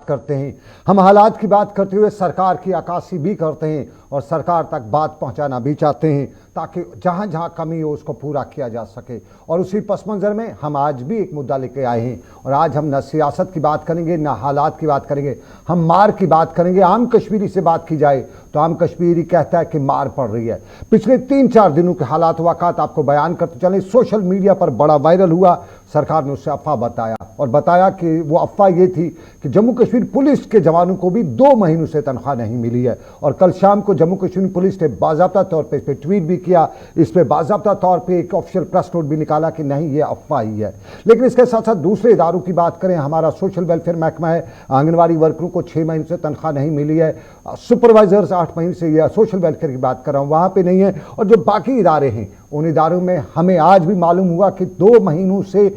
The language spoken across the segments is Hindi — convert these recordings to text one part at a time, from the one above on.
करते हैं, हम हालात की बात करते हुए सरकार की अक्कासी भी करते हैं और सरकार तक बात पहुंचाना भी चाहते हैं ताकि जहां जहां कमी हो उसको पूरा किया जा सके। और उसी पस मंज़र में हम आज भी एक मुद्दा लेके आए हैं और आज हम न सियासत की बात करेंगे न हालात की बात करेंगे, हम मार की बात करेंगे। आम कश्मीरी से बात की जाए तो आम कश्मीरी कहता है कि मार पड़ रही है। पिछले 3-4 दिनों के हालात वाक़ात आपको बयान करते चले। सोशल मीडिया पर बड़ा वायरल हुआ, सरकार ने उसे अफवाह बताया और बताया कि वो अफवाह ये थी कि जम्मू कश्मीर पुलिस के जवानों को भी 2 महीनों से तनख्वाह नहीं मिली है। और कल शाम को जम्मू कश्मीर पुलिस ने बाज़ाब्ता तौर पे इस पर ट्वीट भी किया, इस पर बाज़ाब्ता तौर पे एक ऑफिशियल प्रेस नोट भी निकाला कि नहीं ये अफवाह ही है। लेकिन इसके साथ साथ दूसरे इदारों की बात करें, हमारा सोशल वेलफेयर महकमा है, आंगनबाड़ी वर्करों को 6 महीने से तनख्वाह नहीं मिली है, सुपरवाइजर्स 8 महीने से, या सोशल वेलफेयर की बात कर रहा हूँ वहाँ पे नहीं है। और जो बाकी इदारे हैं उन इदारों में हमें आज भी मालूम हुआ कि 2 महीनों से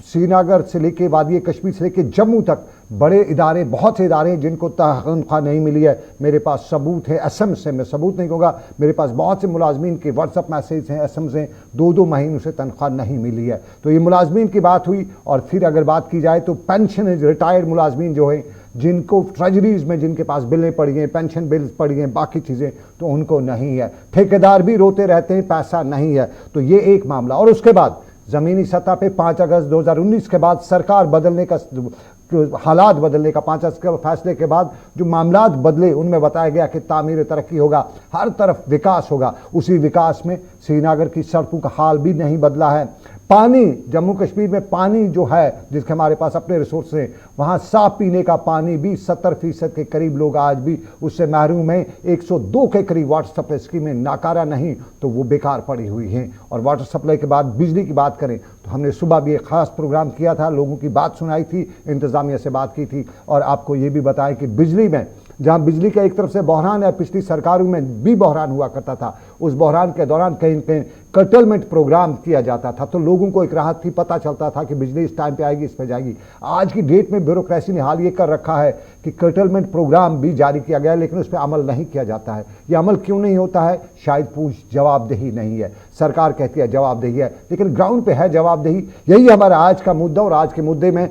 श्रीनगर से लेके वादी कश्मीर से लेके जम्मू तक बड़े इदारे, बहुत से इदारे हैं जिनको तनख्वाह नहीं मिली है। मेरे पास सबूत है, एसएम से, मैं सबूत नहीं कहूँगा, मेरे पास बहुत से मुलाजमीन के व्हाट्सअप मैसेज हैं, एसएम्स हैं, 2-2 महीनों से तनख्वाह नहीं मिली है। तो ये मुलाजमीन की बात हुई। और फिर अगर बात की जाए तो पेंशन, रिटायर्ड मुलाजमीन जो है जिनको ट्रेजरीज में जिनके पास बिलें पड़ी हैं, पेंशन बिल्स पड़ी हैं, बाकी चीज़ें, तो उनको नहीं है। ठेकेदार भी रोते रहते हैं पैसा नहीं है। तो ये एक मामला। और उसके बाद ज़मीनी सतह पे 5 अगस्त 2019 के बाद सरकार बदलने का, हालात बदलने का, 5 अगस्त के फैसले के बाद जो मामलात बदले उनमें बताया गया कि तामीर तरक्की होगा, हर तरफ विकास होगा। उसी विकास में श्रीनगर की सड़कों का हाल भी नहीं बदला है। पानी, जम्मू कश्मीर में पानी जो है जिसके हमारे पास अपने रिसोर्स हैं, वहाँ साफ पीने का पानी भी 70% के करीब लोग आज भी उससे महरूम हैं। 102 के करीब वाटर सप्लाई स्कीमें नाकारा नहीं तो वो बेकार पड़ी हुई हैं। और वाटर सप्लाई के बाद बिजली की बात करें तो हमने सुबह भी एक ख़ास प्रोग्राम किया था, लोगों की बात सुनाई थी, इंतज़ामिया से बात की थी और आपको ये भी बताया कि बिजली में, जहाँ बिजली का एक तरफ से बहरान है, पिछली सरकारों में भी बहरान हुआ करता था, उस बहरान के दौरान कहीं कहीं कर्टलमेंट प्रोग्राम किया जाता था तो लोगों को एक राहत थी, पता चलता था कि बिजली इस टाइम पे आएगी, इस पे जाएगी। आज की डेट में ब्यूरोक्रेसी ने हाल ये कर रखा है कि कर्टलमेंट प्रोग्राम भी जारी किया गया है लेकिन उस पर अमल नहीं किया जाता है। ये अमल क्यों नहीं होता है? शायद पूछ जवाबदेही नहीं है। सरकार कहती है जवाबदेही है लेकिन ग्राउंड पे है जवाबदेही? यही हमारा आज का मुद्दा। और आज के मुद्दे में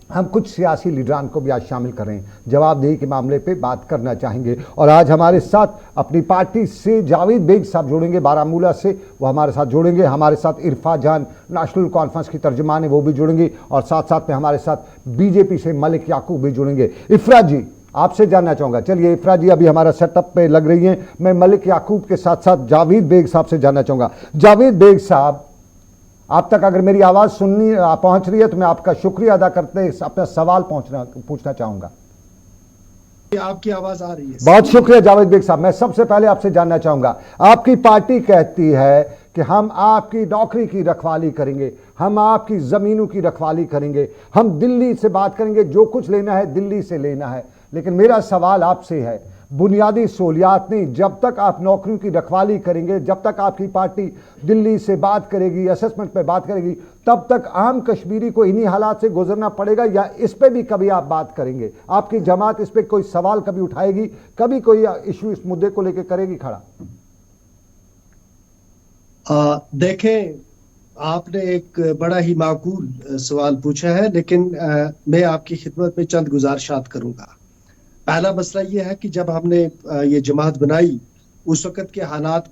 हम कुछ सियासी लीडरान को भी आज शामिल करें, जवाबदेही के मामले पे बात करना चाहेंगे। और आज हमारे साथ अपनी पार्टी से जावेद बेग साहब जुड़ेंगे, बारामूला से, वो हमारे साथ जुड़ेंगे। हमारे साथ इरफा जान, नेशनल कॉन्फ्रेंस की तर्जुमान है, वो भी जुड़ेंगे। और साथ साथ में हमारे साथ बीजेपी से मलिक याकूब भी जुड़ेंगे। इफ्रा जी, आपसे जानना चाहूँगा, चलिए इफ्रा जी अभी हमारा सेटअप पे लग रही हैं, मैं मलिक याकूब के साथ साथ जावेद बेग साहब से जानना चाहूँगा। जावेद बेग साहब, आप तक अगर मेरी आवाज़ सुननी पहुंच रही है तो मैं आपका शुक्रिया अदा करते हुए अपना सवाल पूछना चाहूंगा। आपकी आवाज़ आ रही है? बहुत शुक्रिया जावेद बेग साहब। मैं सबसे पहले आपसे जानना चाहूंगा, आपकी पार्टी कहती है कि हम आपकी नौकरी की रखवाली करेंगे, हम आपकी ज़मीनों की रखवाली करेंगे, हम दिल्ली से बात करेंगे, जो कुछ लेना है दिल्ली से लेना है। लेकिन मेरा सवाल आपसे है, बुनियादी सहूलियात नहीं, जब तक आप नौकरियों की रखवाली करेंगे, जब तक आपकी पार्टी दिल्ली से बात करेगी, असेसमेंट पे बात करेगी, तब तक आम कश्मीरी को इन्हीं हालात से गुजरना पड़ेगा, या इस पे भी कभी आप बात करेंगे? आपकी जमात इस पे कोई सवाल कभी उठाएगी, कभी कोई इशू इस मुद्दे को लेकर करेगी खड़ा? देखें, आपने एक बड़ा ही माकूल सवाल पूछा है, लेकिन मैं आपकी खिदमत में चंद गुजारिशात करूंगा। पहला मसला यह है कि जब हमने ये जमात बनाई उस वक़्त के हालात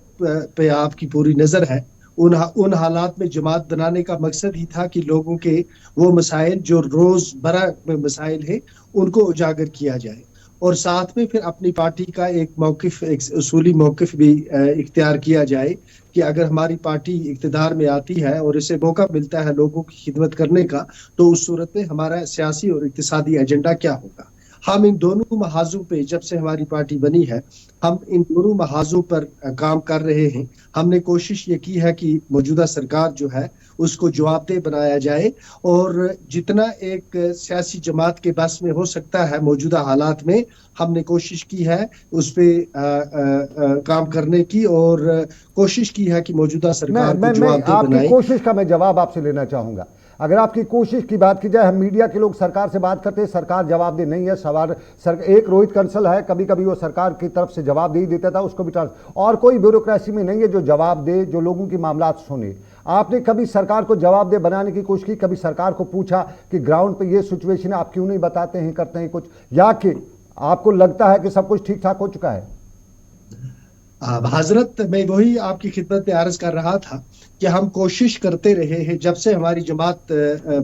पे आपकी पूरी नज़र है। उन हालात में जमात बनाने का मकसद ही था कि लोगों के वो मसाइल जो रोज़मर्रा में मसाइल है उनको उजागर किया जाए, और साथ में फिर अपनी पार्टी का एक मौक़िफ़, एक उसूली मौक़िफ़ भी इख्तियार किया जाए कि अगर हमारी पार्टी इक़्तिदार में आती है और इसे मौका मिलता है लोगों की खिदमत करने का, तो उस सूरत में हमारा सियासी और इक़्तिसादी एजेंडा क्या होगा। हम इन दोनों महाजों पे, जब से हमारी पार्टी बनी है, हम इन दोनों महाजों पर काम कर रहे हैं। हमने कोशिश ये की है कि मौजूदा सरकार जो है उसको जवाबदेह बनाया जाए, और जितना एक सियासी जमात के बस में हो सकता है मौजूदा हालात में, हमने कोशिश की है उस पर काम करने की, और कोशिश की है कि मौजूदा सरकार को जवाबदेह बनाए। कोशिश का मैं जवाब आपसे लेना चाहूँगा। अगर आपकी कोशिश की बात की जाए, हम मीडिया के लोग सरकार से बात करते हैं, सरकार जवाबदेह नहीं है। सवाल एक रोहित कंसल है, कभी कभी वो सरकार की तरफ से जवाब दे देता था, उसको भी और कोई ब्यूरोक्रेसी में नहीं है जो जवाब दे, जो लोगों की मामलात सुने। आपने कभी सरकार को जवाबदेह बनाने की कोशिश की, कभी सरकार को पूछा कि ग्राउंड पे ये सिचुएशन है, आप क्यों नहीं बताते हैं, करते हैं कुछ, या कि आपको लगता है कि सब कुछ ठीक ठाक हो चुका है? हजरत, मैं वही आपकी खिदमत में अर्ज कर रहा था कि हम कोशिश करते रहे हैं, जब से हमारी जमात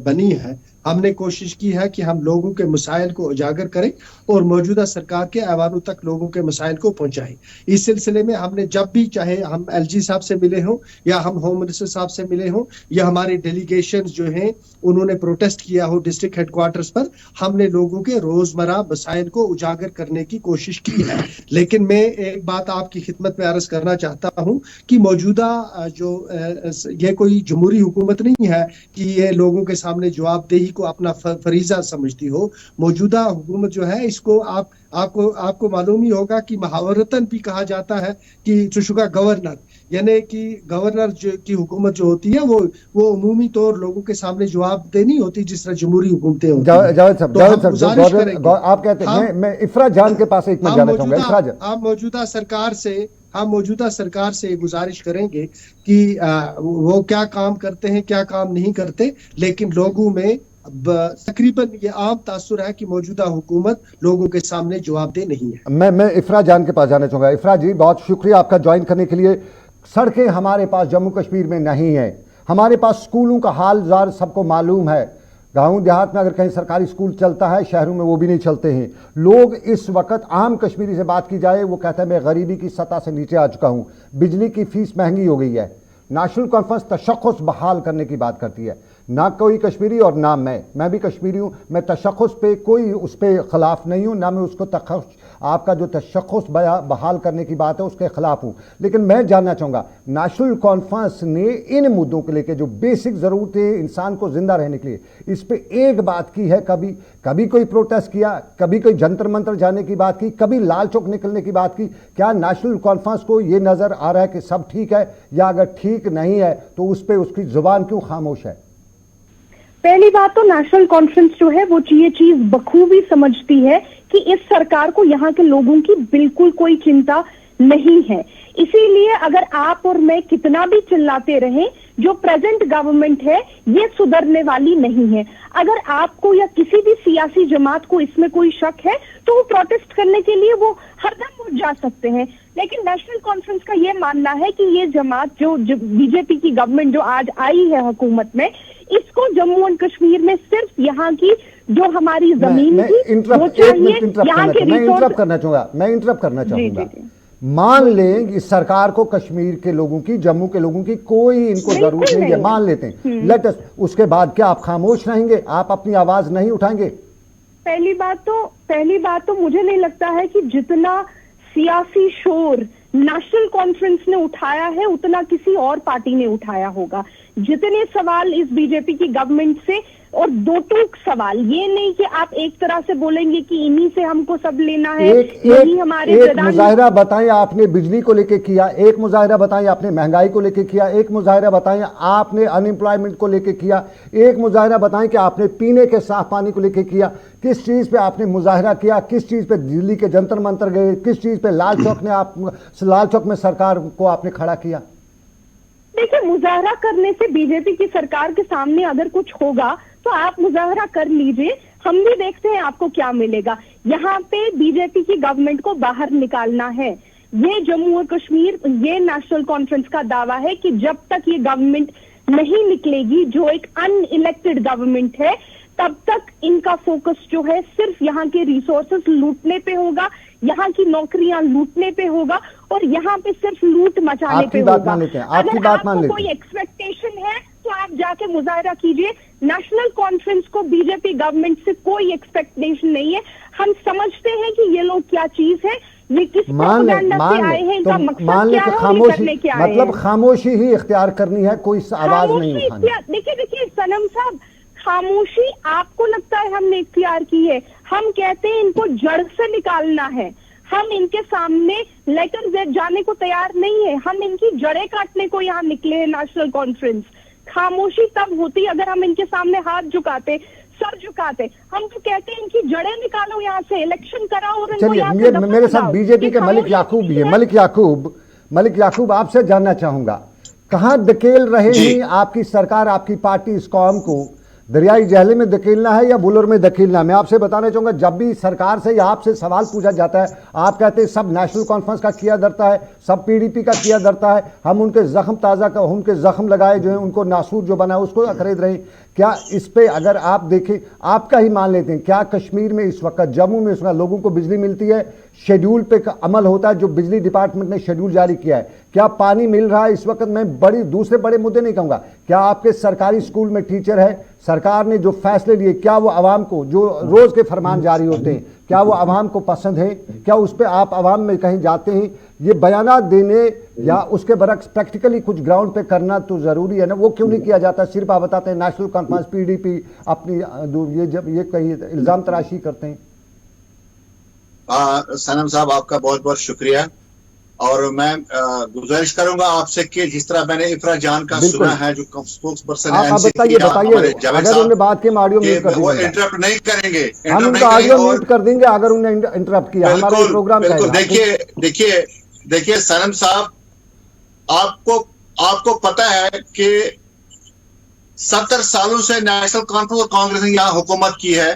बनी है हमने कोशिश की है कि हम लोगों के मसाइल को उजागर करें और मौजूदा सरकार के ऐवानों तक लोगों के मसाइल को पहुंचाएं। इस सिलसिले में हमने जब भी, चाहे हम एलजी साहब से मिले हों या हम होम मिनिस्टर साहब से मिले हों या हमारे डेलीगेशन जो हैं उन्होंने प्रोटेस्ट किया हो डिस्ट्रिक्ट हेडक्वार्टर्स पर, हमने लोगों के रोजमर्रा मसाइल को उजागर करने की कोशिश की है। लेकिन मैं एक बात आपकी खिदमत में अर्ज करना चाहता हूं कि मौजूदा जो ये कोई जमहूरी हुकूमत नहीं है कि ये लोगों के सामने जवाबदेही को अपना फरीजा समझती हो। मौजूदा हुकूमत जो है, इसको आपको मालूम ही होगा कि मुहावरतन भी कहा जाता है कि चुशुका गवर्नर, यानी कि गवर्नर की हुकूमत जो होती है वो उमूमी तौर लोगों के सामने जवाबदेह नहीं होती जिस तरह जमहूरी हुकूमतें होती हैं। जावेद साहब, आप कहते हैं, मैं इफराज जान के पास एक मिनट जाना चाहूंगा। इफराज, हम मौजूदा सरकार से गुजारिश करेंगे कि वो क्या काम करते हैं, क्या काम नहीं करते, लेकिन लोगों में तकरीबन ये आम तासुर है कि मौजूदा हुकूमत लोगों के सामने जवाबदेह नहीं है। मैं इफराज जान के पास जाना चाहूंगा। इफराज जी, बहुत शुक्रिया आपका ज्वाइन करने के लिए। सड़कें हमारे पास जम्मू कश्मीर में नहीं है, हमारे पास स्कूलों का हाल जार सबको मालूम है। गांव देहात में अगर कहीं सरकारी स्कूल चलता है, शहरों में वो भी नहीं चलते हैं। लोग इस वक्त, आम कश्मीरी से बात की जाए, वो कहता है मैं गरीबी की सतह से नीचे आ चुका हूं, बिजली की फीस महंगी हो गई है। नेशनल कॉन्फ्रेंस तशख्खुस बहाल करने की बात करती है, ना कोई कश्मीरी और ना मैं भी कश्मीरी हूँ, मैं तशख्खुस पे कोई उस पर खिलाफ नहीं हूँ, ना मैं उसको आपका जो तशख्खुस बहाल करने की बात है उसके खिलाफ हूँ। लेकिन मैं जानना चाहूँगा, नेशनल कॉन्फ्रेंस ने इन मुद्दों को लेकर जो बेसिक ज़रूरतें इंसान को जिंदा रहने के लिए, इस पर एक बात की है? कभी कोई प्रोटेस्ट किया? कभी कोई जंतर मंतर जाने की बात की? कभी लाल चौक निकलने की बात की? क्या नेशनल कॉन्फ्रेंस को ये नज़र आ रहा है कि सब ठीक है, या अगर ठीक नहीं है तो उस पर उसकी जुबान क्यों खामोश है? पहली बात तो नेशनल कॉन्फ्रेंस जो है वो ये चीज बखूबी समझती है कि इस सरकार को यहाँ के लोगों की बिल्कुल कोई चिंता नहीं है। इसीलिए अगर आप और मैं कितना भी चिल्लाते रहें, जो प्रेजेंट गवर्नमेंट है ये सुधरने वाली नहीं है। अगर आपको या किसी भी सियासी जमात को इसमें कोई शक है तो वो प्रोटेस्ट करने के लिए वो हरदम उठ जा सकते हैं। लेकिन नेशनल कॉन्फ्रेंस का ये मानना है कि ये जमात जो बीजेपी की गवर्नमेंट जो आज आई है हुकूमत में, इसको जम्मू एंड कश्मीर में सिर्फ यहाँ की जो हमारी जमीन थी वो चाहिए, यहाँ के मैं इंटरप्ट करना चाहूंगा। मान लें इस सरकार को कश्मीर के लोगों की, जम्मू के लोगों की कोई इनको जरूरत नहीं है, मान लेते हैं, लेट अस, उसके बाद क्या आप खामोश रहेंगे? आप अपनी आवाज नहीं उठाएंगे? पहली बात तो मुझे नहीं लगता है कि जितना सियासी शोर नेशनल कॉन्फ्रेंस ने उठाया है उतना किसी और पार्टी ने उठाया होगा। जितने सवाल इस बीजेपी की गवर्नमेंट से, और दो टूक सवाल, ये नहीं कि आप एक तरह से बोलेंगे कि इन्हीं से हमको सब लेना है, यही हमारे एक मुजाहिरा बताएं आपने बिजली को लेके किया, एक मुजाहिरा बताएं आपने महंगाई को लेके किया, एक मुजाहिरा बताएं आपने अनएम्प्लॉयमेंट को लेके किया, एक मुजाहिरा बताएं कि आपने पीने के साफ पानी को लेके किया। किस चीज पे आपने मुजाहिरा किया? किस चीज पे दिल्ली के जंतर मंतर गए? किस चीज पे लाल चौक में सरकार को आपने खड़ा किया? देखिए, मुजाहरा करने से बीजेपी की सरकार के सामने अगर कुछ होगा तो आप मुजाहरा कर लीजिए, हम भी देखते हैं आपको क्या मिलेगा। यहाँ पे बीजेपी की गवर्नमेंट को बाहर निकालना है। ये जम्मू और कश्मीर, ये नेशनल कॉन्फ्रेंस का दावा है कि जब तक ये गवर्नमेंट नहीं निकलेगी जो एक अनइलेक्टेड गवर्नमेंट है, तब तक इनका फोकस जो है सिर्फ यहाँ के रिसोर्सेस लूटने पे होगा, यहाँ की नौकरियां लूटने पे होगा और यहाँ पे सिर्फ लूट मचाने पे होगा। अगर आपको कोई एक्सपेक्टेशन है तो आप जाके मुजाहरा कीजिए। नेशनल कॉन्फ्रेंस को बीजेपी गवर्नमेंट से कोई एक्सपेक्टेशन नहीं है। हम समझते हैं कि ये लोग क्या चीज है, ये किस प्रोपेगेंडा से आए हैं, इनका मकसद क्या है और ये करने क्या है। मतलब खामोशी ही इख्तियार करनी है, कोई आवाज नहीं उठानी। देखिए सनम साहब, खामोशी आपको लगता है हमने इख्तियार की है, हम कहते हैं इनको जड़ से निकालना है। हम इनके सामने लेटर जेड जाने को तैयार नहीं है, हम इनकी जड़ें काटने को यहाँ निकले हैं नेशनल कॉन्फ्रेंस। खामोशी तब होती अगर हम इनके सामने हाथ झुकाते, सर झुकाते। हम तो कहते हैं इनकी जड़ें निकालो यहाँ से, इलेक्शन कराओ और इनको यहाँ से मेरे साथ बीजेपी के मलिक याकूब भी है। मलिक याकूब, आपसे जानना चाहूंगा, कहाँ धकेल रहे हैं आपकी सरकार, आपकी पार्टी इस कौम को? दरियाई जहले में धकेलना है या बुलर में धकेलना है? मैं आपसे बताना चाहूंगा, जब भी सरकार से या आपसे सवाल पूछा जाता है, आप कहते हैं सब नेशनल कॉन्फ्रेंस का किया धरता है, सब पीडीपी का किया धरता है, हम उनके जख्म ताज़ा का, उनके जख्म लगाए जो है, उनको नासूर जो बना है उसको खरीद रहे हैं। क्या इस पे अगर आप देखें, आपका ही मान लेते हैं, क्या कश्मीर में इस वक्त, जम्मू में इस वक्त लोगों को बिजली मिलती है? शेड्यूल पे अमल होता है जो बिजली डिपार्टमेंट ने शेड्यूल जारी किया है? क्या पानी मिल रहा है इस वक्त? मैं दूसरे बड़े मुद्दे नहीं कहूँगा, क्या आपके सरकारी स्कूल में टीचर है? सरकार ने जो फैसले लिए, क्या वो आवाम को, जो रोज़ के फरमान जारी होते हैं, क्या वो आवाम को पसंद है? क्या उस पर आप आवाम में कहीं जाते हैं? ये बयानात देने या उसके बरक्स प्रैक्टिकली कुछ ग्राउंड पे करना तो ज़रूरी है ना, वो क्यों नहीं किया जाता? सिर्फ आप बताते हैं नेशनल कॉन्फ्रेंस, पीडीपी अपनी ये जब ये कहीं इल्ज़ाम तराशी करते हैं। सनम साहब, आपका बहुत बहुत शुक्रिया। और मैं गुजारिश करूंगा आपसे कि जिस तरह मैंने इफ्रा जान का सुना है, जो स्पोक्स पर्सन है, बताइए अगर उन्होंने बात के ऑडियो म्यूट कर दिया, इंटरप्ट नहीं करेंगे, हम उनका ऑडियो म्यूट कर देंगे अगर उन्होंने इंटरप्ट किया हमारा प्रोग्राम। देखिए सनम साहब, आपको पता है कि 70 सालों से नेशनल कॉन्फ्रेंस और कांग्रेस ने यहाँ हुकूमत की है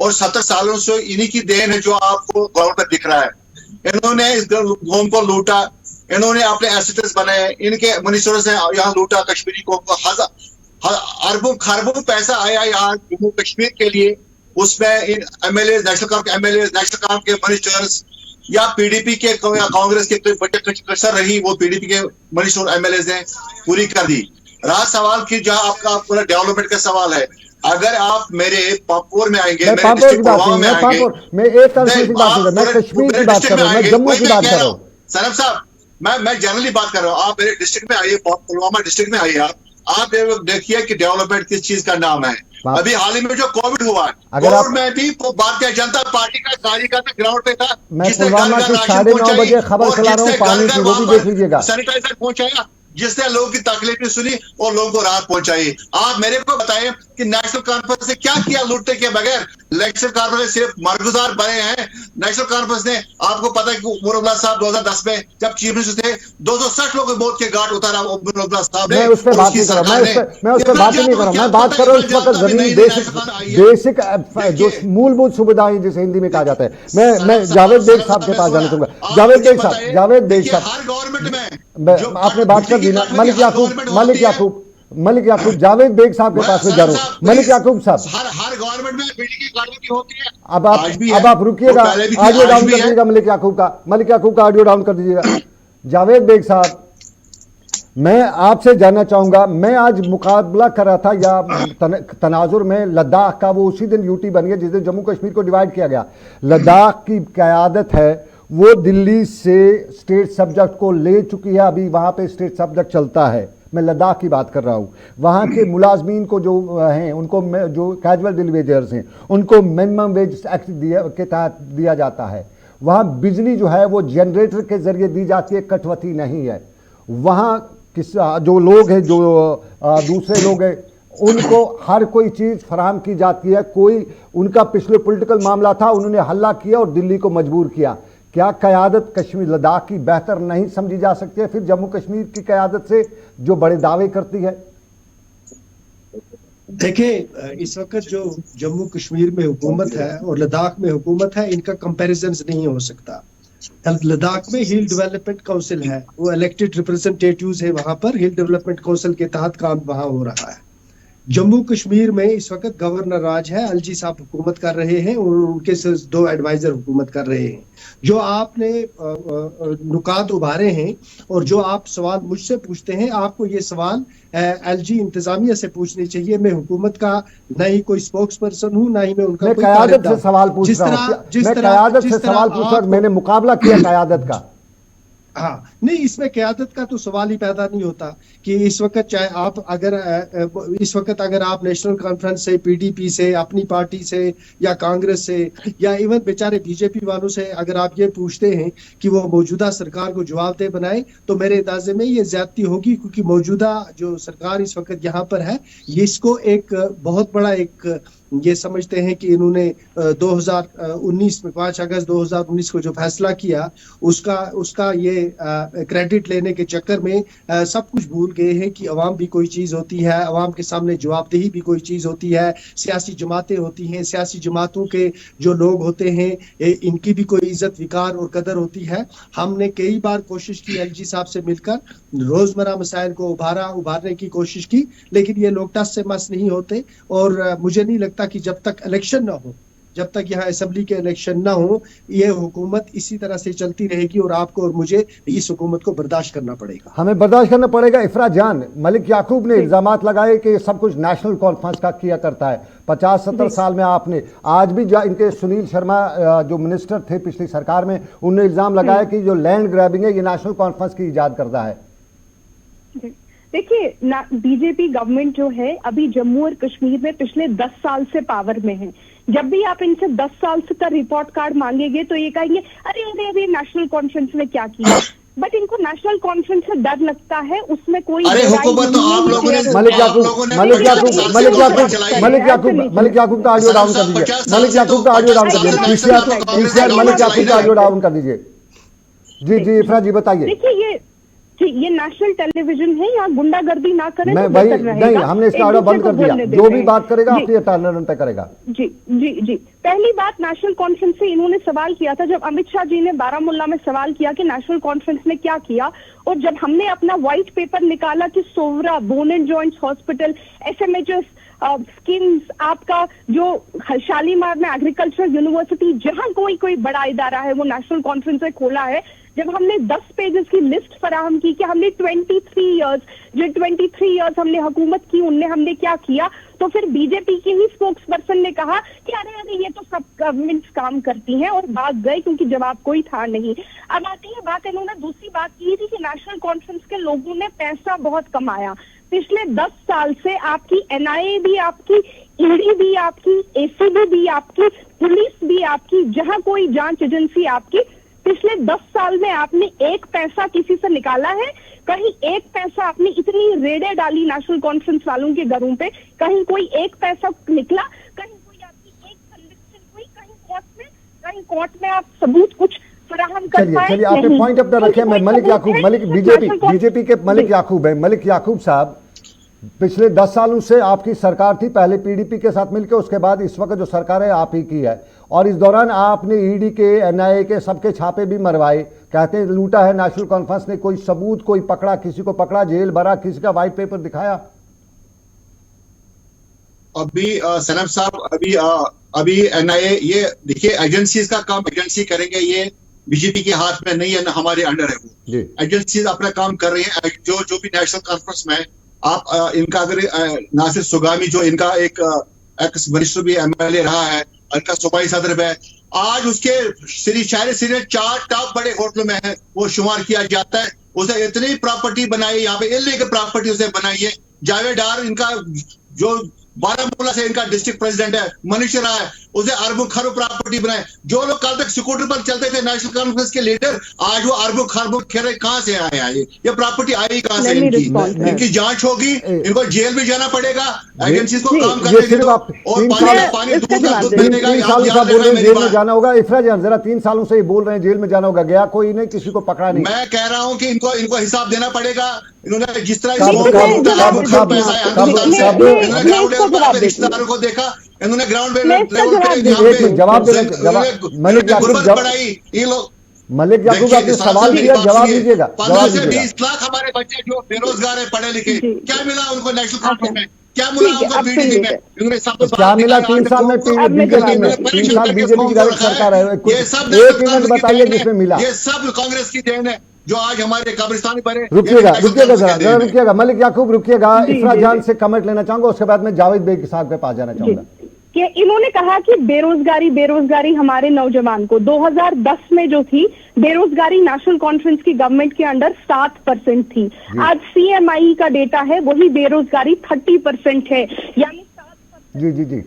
और 70 सालों से इन्हीं की देन है जो आपको ग्राउंड पर दिख रहा है। इन्होंने इस कौम को लूटा, इन्होंने अपने एसेट्स बनाए, इनके मिनिस्टरों से यहाँ लूटा कश्मीरी कौम को। अरबों खरबों पैसा आया यहाँ जम्मू कश्मीर के लिए, उसमें इन एमएलए, नेशनल काउंसिल के मिनिस्टर्स या पीडीपी के या कांग्रेस के कोई बजट कसर रही, वो पीडीपी के मिनिस्टर और एमएलए ने पूरी कर दी। रहा सवाल की जहां आपका पूरा डेवलपमेंट का सवाल है, अगर आप मेरे पापुर में आएंगे, मैं कश्मीर की बात कर रहा हूँ, जम्मू की बात कर रहा हूँ। सनम साहब, मैं जनरली बात कर रहा हूँ। आप मेरे डिस्ट्रिक्ट में आइए, पुलवामा डिस्ट्रिक्ट में आइए, आप देखिए कि डेवलपमेंट किस चीज का नाम है। अभी हाल ही में जो कोविड हुआ, कोविड में भी भारतीय जनता पार्टी का कार्यकर्ता ग्राउंड पे था, जिसने 9:30 बजे खबर चला रहा हूँ पानी की, वो भी देख लीजिएगा, सैनिटाइजर पहुंचाया, जिसने लोगों की तकलीफें सुनी और लोगों को राहत पहुंचाई। आप मेरे को बताएं कि नेशनल कॉन्फ्रेंस ने क्या किया लूटने के बगैर? नेशनल कॉन्फ्रेंस सिर्फ मरगुजार बने हैं। नेशनल कॉन्फ्रेंस ने, आपको पता है कि उमर अब्दुल्ला साहब 2010 में जब चीफ मिनिस्टर थे, 260 लोगों की मौत के घाट उतारा उमर अब्दुल्ला साहब ने। मैं उस पर बात नहीं कर रहा, मैं उस पर बात नहीं कर रहा, मैं बात कर रहा हूँ इस वक्त जमीन बेसिक जो मूलभूत सुविधाएं जिसे हिंदी में कहा जाता है। मैं जावेद बेग साहब के पास जाना चाहूंगा। जावेद बेग साहब, हर गवर्नमेंट में आपने बात कर दी ना, मलिक याकूब, जावेद बेग साहब के पास में जा रहा हूँ। मलिक याकूब साहब, हर गवर्नमेंट में बिजली की कटौती होती है। अब आप रुकिएगा, ऑडियो डाउन कर दीजिएगा मलिक याकूब का ऑडियो डाउन कर दीजिएगा। जावेद बेग साहब, मैं आपसे जानना चाहूंगा, मैं आज मुकाबला कर रहा था या तनाजुर में लद्दाख का, वो उसी दिन यूटी बन गया जिस दिन जम्मू कश्मीर को डिवाइड किया गया। लद्दाख की क़यादत है वो दिल्ली से स्टेट सब्जेक्ट को ले चुकी है, अभी वहाँ पे स्टेट सब्जेक्ट चलता है। मैं लद्दाख की बात कर रहा हूँ। वहाँ के मुलाजमीन को जो हैं, उनको जो कैजुअल डे वेजर्स हैं, उनको मिनिमम वेज एक्ट के तहत दिया जाता है। वहाँ बिजली जो है वो जनरेटर के ज़रिए दी जाती है, कटौती नहीं है। वहाँ जो लोग हैं, जो दूसरे लोग हैं, उनको हर कोई चीज़ फराहम की जाती है। कोई उनका पिछले पॉलिटिकल मामला था, उन्होंने हल्ला किया और दिल्ली को मजबूर किया। क्या क़यादत कश्मीर लद्दाख की बेहतर नहीं समझी जा सकती है फिर जम्मू कश्मीर की क़यादत से, जो बड़े दावे करती है? देखिए, इस वक्त जो जम्मू कश्मीर में हुकूमत है और लद्दाख में हुकूमत है, इनका कंपैरिजन नहीं हो सकता। लद्दाख में हिल डेवलपमेंट काउंसिल है, वो इलेक्टेड रिप्रेजेंटेटिव्स है, वहां पर हिल डेवलपमेंट काउंसिल के तहत काम वहां हो रहा है। जम्मू कश्मीर में इस वक्त गवर्नर राज है, अलजी साहब हुकूमत कर रहे हैं और उनके से 2 एडवाइजर हुकूमत कर रहे हैं। जो आपने नुकात उभारे हैं और जो आप सवाल मुझसे पूछते हैं, आपको ये सवाल एलजी इंतजामिया से पूछने चाहिए। मैं हुकूमत का ना ही कोई स्पोक्स पर्सन हूँ, ना ही मैं उनका कोई क़यादत से सवाल पूछ रहा हूँ। मैंने मुकाबला किया क़यादत का। हाँ, नहीं, इसमें क़यादत का तो सवाल ही पैदा नहीं होता कि इस वक्त चाहे आप अगर आप नेशनल कॉन्फ्रेंस से, पीडीपी से, अपनी पार्टी से या कांग्रेस से या इवन बेचारे बीजेपी वालों से अगर आप ये पूछते हैं कि वो मौजूदा सरकार को जवाबदेह बनाए, तो मेरे अंदाजे में ये ज्यादती होगी, क्योंकि मौजूदा जो सरकार इस वक्त यहाँ पर है, इसको एक बहुत बड़ा एक ये समझते हैं कि इन्होंने 2019 में 5 अगस्त 2019 को जो फैसला किया उसका ये क्रेडिट लेने के चक्कर में सब कुछ भूल गए हैं कि अवाम भी कोई चीज होती है, अवाम के सामने जवाबदेही भी कोई चीज होती है, सियासी जमातें होती हैं, सियासी जमातों के जो लोग होते हैं इनकी भी कोई इज्जत विकार और कदर होती है। हमने कई बार कोशिश की एलजी साहब से मिलकर, रोजमर्रा मसाइल को उभारने की कोशिश की, लेकिन ये लोग टस से मस नहीं होते। और मुझे नहीं लगता कि जब तक इलेक्शन ना हो, जब तक यहाँ असेंबली के इलेक्शन ना हो, ये हुकूमत इसी तरह से चलती रहेगी और आपको और मुझे इस हुकूमत को बर्दाश्त करना पड़ेगा। हमें बर्दाश्त करना पड़ेगा। इफरा जान, मलिक याकूब ने इल्जामात लगाए कि सब कुछ नेशनल कॉन्फ्रेंस का किया करता है। 50-70 साल में आपने, आज भी इनके सुनील शर्मा जो मिनिस्टर थे पिछली सरकार में, उन्होंने इल्जाम लगाया कि जो लैंड ग्रैबिंग है ये नेशनल कॉन्फ्रेंस की इजाद करता है। देखिए, बीजेपी गवर्नमेंट जो है अभी जम्मू और कश्मीर में पिछले 10 साल से पावर में है। जब भी आप इनसे 10 साल से का रिपोर्ट कार्ड मांगेंगे तो ये कहेंगे अरे अभी नेशनल कॉन्फ्रेंस में क्या किया। बट इनको नेशनल कॉन्फ्रेंस से डर लगता है, उसमें कोई हुकूमत तो आप लोगों ने मलिक याकूब का ऑडियो डाउन कर दीजिए। मलिक याकूब का ऑडियो डाउन कर दीजिए। पीसीआर मलिक याकूब का ऑडियो डाउन कर दीजिए। जी इफरा जी बताइए। देखिए ये नेशनल टेलीविजन है, यहाँ गुंडागर्दी ना करें तो बेहतर रहेगा। नहीं, हमने इसका ऑडियो बंद कर दिया। जो भी बात करेगा अपनी टर्न पे करेगा। जी पहली बात, नेशनल कॉन्फ्रेंस से इन्होंने सवाल किया था जब अमित शाह जी ने बारामूला में सवाल किया कि नेशनल कॉन्फ्रेंस ने क्या किया, और जब हमने अपना व्हाइट पेपर निकाला कि Soura, bone and joints hospital, SMHS SKIMS, आपका जो शालीमार में एग्रीकल्चर यूनिवर्सिटी, जहां कोई बड़ा इदारा है वो नेशनल कॉन्फ्रेंस से खोला है, जब हमने 10 पेजेस की लिस्ट फराहम की कि हमने 23 इयर्स हमने हुकूमत की, उनने हमने क्या किया, तो फिर बीजेपी के ही स्पोक्स पर्सन ने कहा कि अरे ये तो सब गवर्नमेंट्स काम करती हैं, और भाग गए क्योंकि जवाब कोई था नहीं। अब आती है बात, इन्होंने दूसरी बात की थी कि नेशनल कॉन्फ्रेंस के लोगों ने पैसा बहुत कमाया। पिछले 10 साल से आपकी एनआईए भी आपकी, ईडी भी आपकी, एसीबी भी आपकी, पुलिस भी आपकी, जहां कोई जांच एजेंसी आपकी, पिछले 10 साल में आपने एक पैसा किसी से निकाला है? कहीं एक पैसा आपने, इतनी रेडें डाली नेशनल कॉन्फ्रेंस वालों के घरों पे, कहीं कोई एक पैसा निकला? कहीं कोई आपकी एक कन्विक्शन हुई? कहीं कोर्ट में आप सबूत कुछ फराहम कर पाए? चलिए आपने पॉइंट अपना रखे। मैं मलिक याकूब, बीजेपी के मलिक याकूब है। मलिक याकूब साहब, पिछले 10 सालों से आपकी सरकार थी, पहले पीडीपी के साथ मिलकर, उसके बाद इस वक्त जो सरकार है आप ही की है, और इस दौरान आपने ईडी के, एनआईए के सबके छापे भी मरवाए। कहते हैं लूटा है नेशनल कॉन्फ्रेंस ने, कोई सबूत, कोई पकड़ा, किसी को पकड़ा, जेल भरा, किसी का व्हाइट पेपर दिखाया? अभी सनम साहब, अभी एनआईए, ये देखिए एजेंसीज का काम एजेंसी करेंगे, ये बीजेपी के हाथ में नहीं है, हमारे अंडर है वो। एजेंसीज अपना काम कर रही है। जो भी नेशनल कॉन्फ्रेंस में आप इनका अगर नासिर सुगामी, जो इनका एक एक्स मिनिस्टर भी एमएलए रहा है, इनका सूबाई सदर है, आज उसके सिरे 4 टॉप बड़े होटलों में है वो शुमार किया जाता है। उसे इतनी प्रॉपर्टी बनाई, यहाँ पे इल्लीगल प्रॉपर्टी उसे बनाई है। जावेद डार, इनका जो बारामूला से इनका डिस्ट्रिक्ट प्रेसिडेंट है, मनुष्य रहा है, उसे अरबों खरबों प्रॉपर्टी बनाए। जो लोग कल तक स्कूटर पर चलते थे नेशनल कॉन्फ्रेंस के लीडर, आज वो अरबों खरबों खेरे कहां से आए? ये प्रॉपर्टी आई कहां से? इनकी जांच होगी, इनको जेल भी जाना पड़ेगा, एजेंसी को काम करने के लिए, और पानी दूध देने का जेल में जाना होगा। इफरा जान, जरा 3 सालों से ये बोल रहे हैं जेल में जाना होगा, गया कोई नहीं, किसी को पकड़ा नहीं। मैं कह रहा हूं कि इनको हिसाब देना पड़ेगा। इन्होंने जिस तरह रिश्तेदारों को देखा, इन्होंने ग्राउंड जवाब मलिक याकूब आपने सवाल किया, जवाब दीजिएगा। 15 से 20 लाख हमारे बच्चे जो बेरोजगार है, पढ़े लिखे, क्या मिला उनको नेशनल कॉन्फ्रेंस में? क्या मिला उनको पीडीपी में? क्या मिला 3 साल में? 3 साल बीजेपी की सरकार है, एक इवेंट बताइए जिसमें मिला। ये सब कांग्रेस की देन है जो आज हमारे कब्रिस्तान पर है। रुकिएगा मलिक याकूब, रुकिएगा। इफरा जान से कमेंट लेना चाहूंगा, उसके बाद मैं जावेद बेग साहब के पास जाना चाहूंगा। कि इन्होंने कहा कि बेरोजगारी हमारे नौजवान को 2010 में जो थी बेरोजगारी नेशनल कॉन्फ्रेंस की गवर्नमेंट के अंडर 7% थी। आज सीएमआई का डेटा है, वही बेरोजगारी 30% है, यानी 7%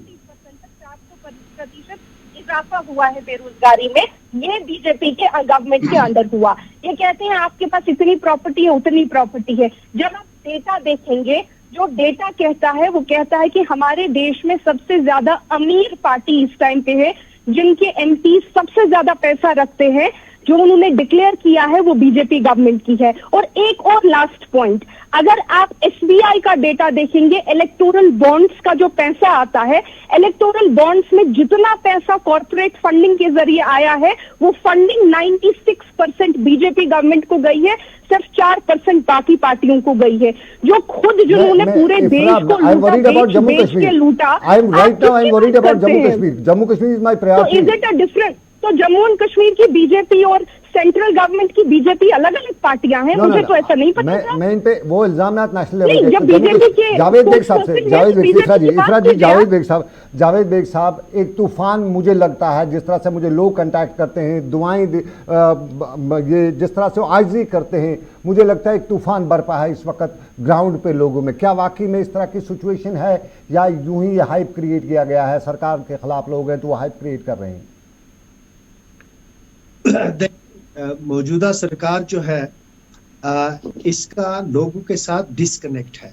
4% इजाफा हुआ है बेरोजगारी में। ये बीजेपी के गवर्नमेंट के अंडर हुआ। ये कहते हैं आपके पास इतनी प्रॉपर्टी है, उतनी प्रॉपर्टी है। जब आप डेटा देखेंगे, जो डेटा कहता है वो कहता है कि हमारे देश में सबसे ज्यादा अमीर पार्टी इस टाइम पे है, जिनके एमपी सबसे ज्यादा पैसा रखते हैं, जो उन्होंने डिक्लेयर किया है वो बीजेपी गवर्नमेंट की है। और एक और लास्ट पॉइंट, अगर आप एसबीआई का डेटा देखेंगे, इलेक्टोरल बॉन्ड्स का जो पैसा आता है, इलेक्टोरल बॉन्ड्स में जितना पैसा कॉर्पोरेट फंडिंग के जरिए आया है, वो फंडिंग 96% बीजेपी गवर्नमेंट को गई है, सिर्फ 4% बाकी पार्टियों को गई है, जो खुद जिन्होंने पूरे देश को लूटा, बेच के लूटा। Jammu Kashmir is my priority. Is it a different? तो जम्मू एंड कश्मीर की बीजेपी और सेंट्रल गवर्नमेंट की बीजेपी अलग अलग पार्टियां हैं। मुझे तो ऐसा नहीं पता था। मैं इन पे वो इल्जाम नेशनल लेवल जब बीजेपी के जावेद बेग साहब से, जावेद बेग साहब, एक तूफान मुझे लगता है, जिस तरह से मुझे लोग कांटेक्ट करते हैं, दुआएं ये जिस तरह से आजिज़ी करते हैं, मुझे लगता है एक तूफान बरपा है इस वक्त ग्राउंड पे लोगों में। क्या वाकई में इस तरह की सिचुएशन है, या यूं ही ये हाइप क्रिएट किया गया है? सरकार के खिलाफ लोग हैं तो वो हाइप क्रिएट कर रहे हैं। मौजूदा सरकार जो है इसका लोगों के साथ डिस्कनेक्ट है।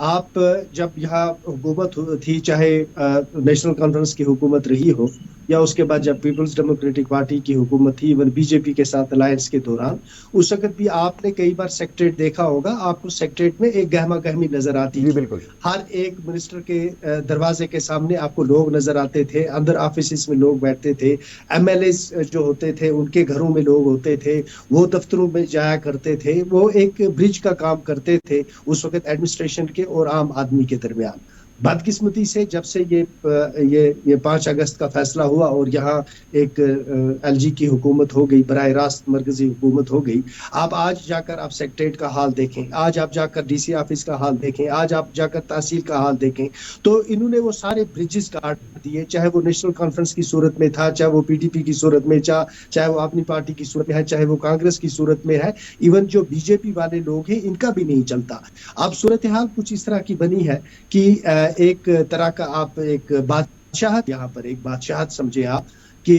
आप जब यहाँ हुकूमत थी, चाहे नेशनल कॉन्फ्रेंस की हुकूमत रही हो या उसके बाद जब पीपल्स डेमोक्रेटिक पार्टी की हुकूमत थी, इवन बीजेपी के साथ अलायंस के दौरान, उस वक्त भी आपने कई बार सेक्रेटरीट देखा होगा, आपको सेक्रेटरीट में एक गहमा गहमी नजर आती थी। बिल्कुल। हर एक मिनिस्टर के दरवाजे के सामने आपको लोग नजर आते थे, अंदर ऑफिस में लोग बैठते थे, एमएलए जो होते थे उनके घरों में लोग होते थे, वो दफ्तरों में जाया करते थे, वो एक ब्रिज का काम करते थे उस वक्त एडमिनिस्ट्रेशन के और आम आदमी के दरमियान। बदकिस्मती से जब से ये 5 अगस्त का फैसला हुआ और यहाँ एक एलजी की हुकूमत हो गई, बराह रास्त मरकजी हुकूमत हो गई, आप आज जाकर आप सेक्रेटरीट का हाल देखें, आज आप जाकर डीसी ऑफिस का हाल देखें, आज आप जाकर तहसील का हाल देखें, तो इन्होंने वो सारे ब्रिजेस काट दिए, चाहे वो नेशनल कॉन्फ्रेंस की सूरत में था, चाहे वो पीडीपी की सूरत में, चाहे वो अपनी पार्टी की सूरत में है, चाहे वो कांग्रेस की सूरत में है, इवन जो बीजेपी वाले लोग हैं इनका भी नहीं चलता। अब सूरत हाल कुछ इस तरह की बनी है कि एक तरह का आप एक बादशाहत, यहाँ पर एक बादशाहत समझे आप, कि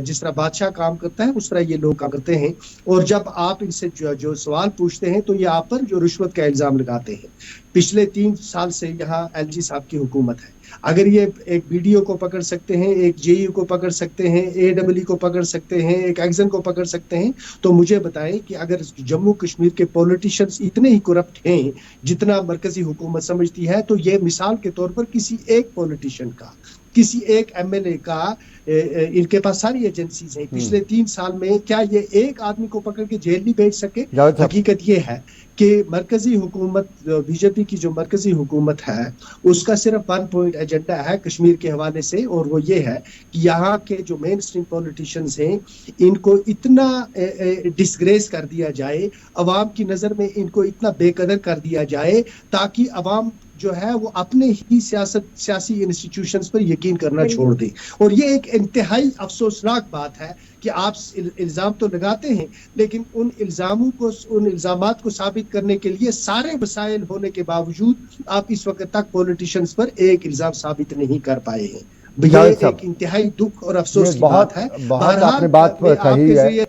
जिस तरह बादशाह काम करता है उस तरह ये लोग काम करते हैं। और जब आप इनसे जो सवाल पूछते हैं तो ये आप पर जो रिश्वत का इल्जाम लगाते हैं। पिछले 3 साल से यहाँ एलजी साहब की हुकूमत है, अगर ये एक बीडीओ को पकड़ सकते हैं, एक जेयू को पकड़ सकते हैं, एडब्ल्यू को पकड़ सकते हैं, एक एक्शन को पकड़ सकते हैं, तो मुझे बताएं कि अगर जम्मू कश्मीर के पॉलिटिशियंस इतने ही करप्ट हैं जितना मरकजी हुकूमत समझती है, तो ये मिसाल के तौर पर किसी एक पॉलिटिशियन का, किसी एक एमएलए का, इनके पास सारी एजेंसीज हैं, पिछले 3 साल में क्या ये एक आदमी को पकड़ के जेल नहीं भेज सके? हकीकत ये है कि मरकजी हुकूमत, बीजेपी की जो मरकजी हुकूमत है, उसका सिर्फ 1 पॉइंट एजेंडा है कश्मीर के हवाले से, और वो ये है कि यहाँ के जो मेन स्ट्रीम पॉलिटिशियंस हैं इनको इतना डिसग्रेस कर दिया जाए, अवाम की नजर में इनको इतना बेकदर कर दिया जाए, ताकि अवाम जो है वो अपने ही सियासी इंस्टीट्यूशंस पर यकीन करना छोड़ दे। और ये एक इंतहाई अफसोसनाक बात है कि आप इल्जाम तो लगाते हैं, लेकिन उन इल्जामात को साबित करने के लिए सारे वसाइल होने के बावजूद आप इस वक्त तक पॉलिटिशियंस पर एक इल्जाम साबित नहीं कर पाए हैं। ये एक इंतहाई दुख और अफसोस की बात है। आपने बात कही है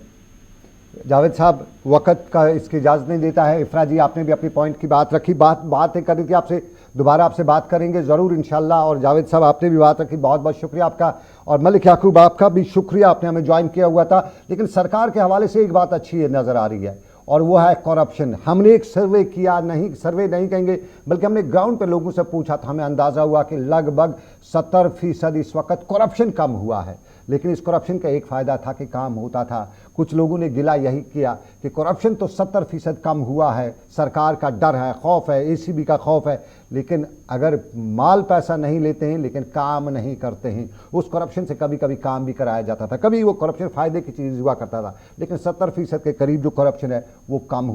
जावेद साहब, वक्त का इसकी इजाज़त नहीं देता है। इफ्रा जी, आपने भी अपनी पॉइंट की बात रखी, बात करनी थी आपसे, दोबारा आपसे बात करेंगे ज़रूर इंशाल्लाह। और जावेद साहब, आपने भी बात रखी, बहुत बहुत शुक्रिया आपका। और मलिक याकूब, आपका भी शुक्रिया, आपने हमें ज्वाइन किया हुआ था। लेकिन सरकार के हवाले से एक बात अच्छी है नज़र आ रही है, और वो है करप्शन। हमने एक सर्वे किया, सर्वे नहीं कहेंगे, बल्कि हमने ग्राउंड पे लोगों से पूछा था, हमें अंदाज़ा हुआ कि लगभग 70% इस वक्त करप्शन कम हुआ है। लेकिन इस करप्शन का एक फ़ायदा था कि काम होता था। कुछ लोगों ने गिला यही किया कि करप्शन तो 70% कम हुआ है, सरकार का डर है, खौफ है, एसीबी का खौफ है, लेकिन अगर माल पैसा नहीं लेते हैं लेकिन काम नहीं करते हैं, उस करप्शन से कभी कभी काम भी कराया जाता था। कभी वो करप्शन फ़ायदे की चीज़ हुआ करता था, लेकिन 70% के करीब जो करप्शन है वो कम हुआ।